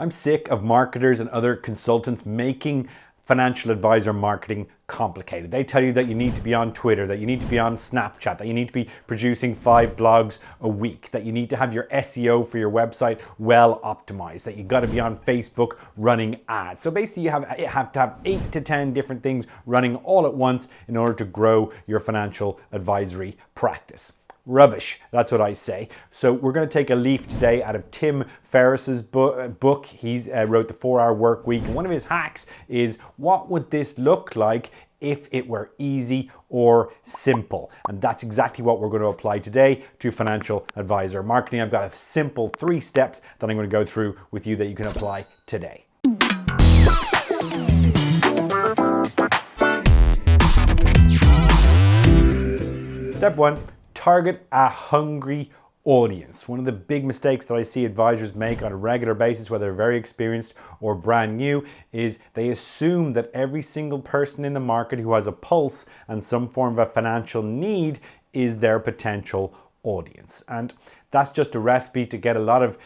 I'm sick of marketers and other consultants making financial advisor marketing complicated. They tell you that you need to be on Twitter, that you need to be on Snapchat, that you need to be producing 5 blogs a week, that you need to have your SEO for your website well optimized, that you got to be on Facebook running ads. So basically you have to have 8 to 10 different things running all at once in order to grow your financial advisory practice. Rubbish, that's what I say. So we're going to take a leaf today out of Tim Ferriss's book. He wrote The 4-Hour Work Week. And one of his hacks is, what would this look like if it were easy or simple? And that's exactly what we're going to apply today to financial advisor marketing. I've got a simple 3 steps that I'm going to go through with you that you can apply today. Step 1. Target a hungry audience. One of the big mistakes that I see advisors make on a regular basis, whether they're very experienced or brand new, is they assume that every single person in the market who has a pulse and some form of a financial need is their potential audience. And that's just a recipe to get a lot of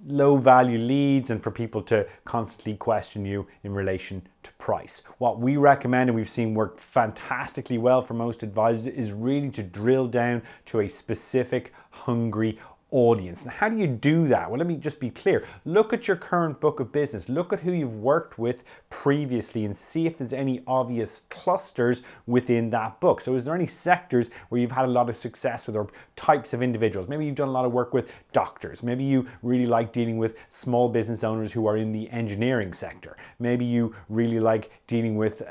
low value leads and for people to constantly question you in relation to price. What we recommend, and we've seen work fantastically well for most advisors, is really to drill down to a specific hungry audience. Now, how do you do that? Well, let me just be clear. Look at your current book of business. Look at who you've worked with previously and see if there's any obvious clusters within that book. So is there any sectors where you've had a lot of success with, or types of individuals? Maybe you've done a lot of work with doctors. Maybe you really like dealing with small business owners who are in the engineering sector. Maybe you really like dealing with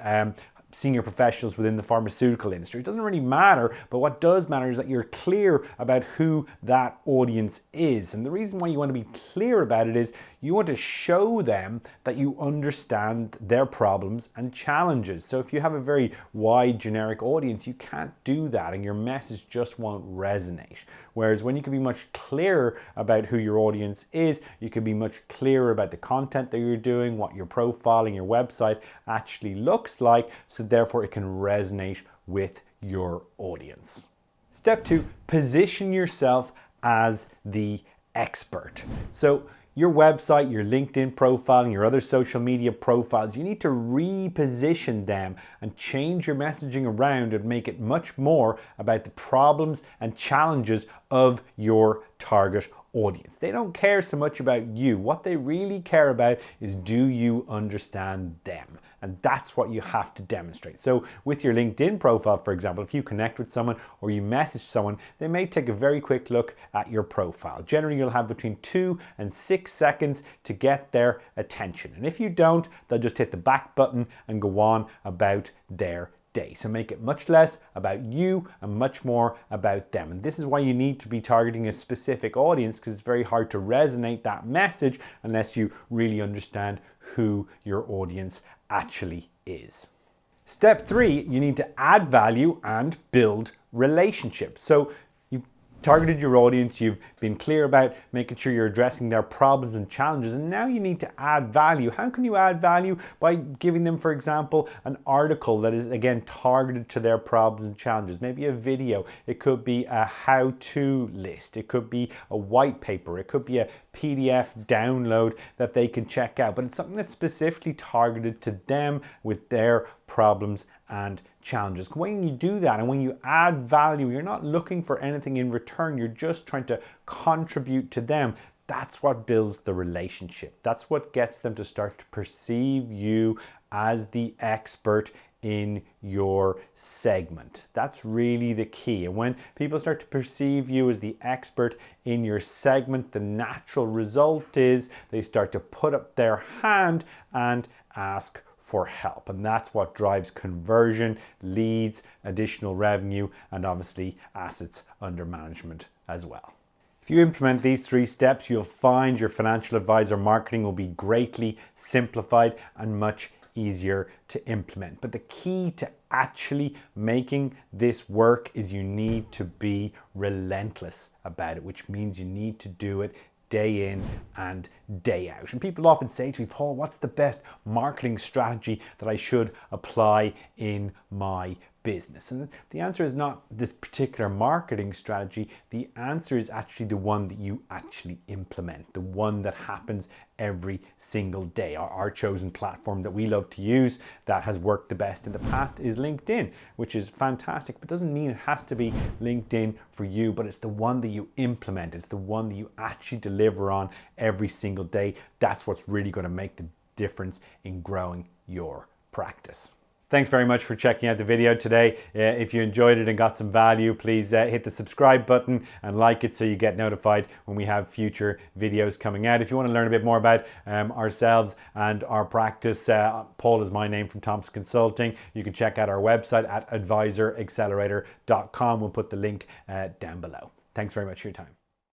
senior professionals within the pharmaceutical industry. It doesn't really matter, but what does matter is that you're clear about who that audience is. And the reason why you want to be clear about it is you want to show them that you understand their problems and challenges. So if you have a very wide generic audience, you can't do that and your message just won't resonate. Whereas when you can be much clearer about who your audience is, you can be much clearer about the content that you're doing, what your profile and your website actually looks like, so therefore it can resonate with your audience. Step 2, position yourself as the expert. So your website, your LinkedIn profile, and your other social media profiles, you need to reposition them and change your messaging around and make it much more about the problems and challenges of your target audience. They don't care so much about you. What they really care about is, do you understand them? And that's what you have to demonstrate. So with your LinkedIn profile, for example, if you connect with someone or you message someone, they may take a very quick look at your profile. Generally, you'll have between 2 and 6 seconds to get their attention. And if you don't, they'll just hit the back button and go on about their day. So make it much less about you and much more about them. And this is why you need to be targeting a specific audience, because it's very hard to resonate that message unless you really understand who your audience actually is. Step 3, you need to add value and build relationships. So you've targeted your audience, you've been clear about making sure you're addressing their problems and challenges, and now you need to add value. How can you add value? By giving them, for example, an article that is, again, targeted to their problems and challenges. Maybe a video. It could be a how-to list. It could be a white paper. It could be a PDF download that they can check out, but it's something that's specifically targeted to them with their problems and challenges. When you do that and when you add value, you're not looking for anything in return. You're just trying to contribute to them. That's what builds the relationship. That's what gets them to start to perceive you as the expert in your segment. That's really the key. And when people start to perceive you as the expert in your segment, the natural result is they start to put up their hand and ask for help. And that's what drives conversion, leads, additional revenue, and obviously assets under management as well. If you implement these 3 steps, you'll find your financial advisor marketing will be greatly simplified and much easier to implement. But the key to actually making this work is you need to be relentless about it, which means you need to do it day in and day out. And people often say to me, Paul, what's the best marketing strategy that I should apply in my business? And the answer is not this particular marketing strategy. The answer is actually the one that you actually implement, the one that happens every single day. Our chosen platform that we love to use that has worked the best in the past is LinkedIn, which is fantastic, but doesn't mean it has to be LinkedIn for you, but it's the one that you implement. It's the one that you actually deliver on every single day. That's what's really going to make the difference in growing your practice. Thanks very much for checking out the video today. If you enjoyed it and got some value, please hit the subscribe button and like it so you get notified when we have future videos coming out. If you want to learn a bit more about ourselves and our practice, Paul is my name from Thompson Consulting. You can check out our website at advisoraccelerator.com. We'll put the link down below. Thanks very much for your time.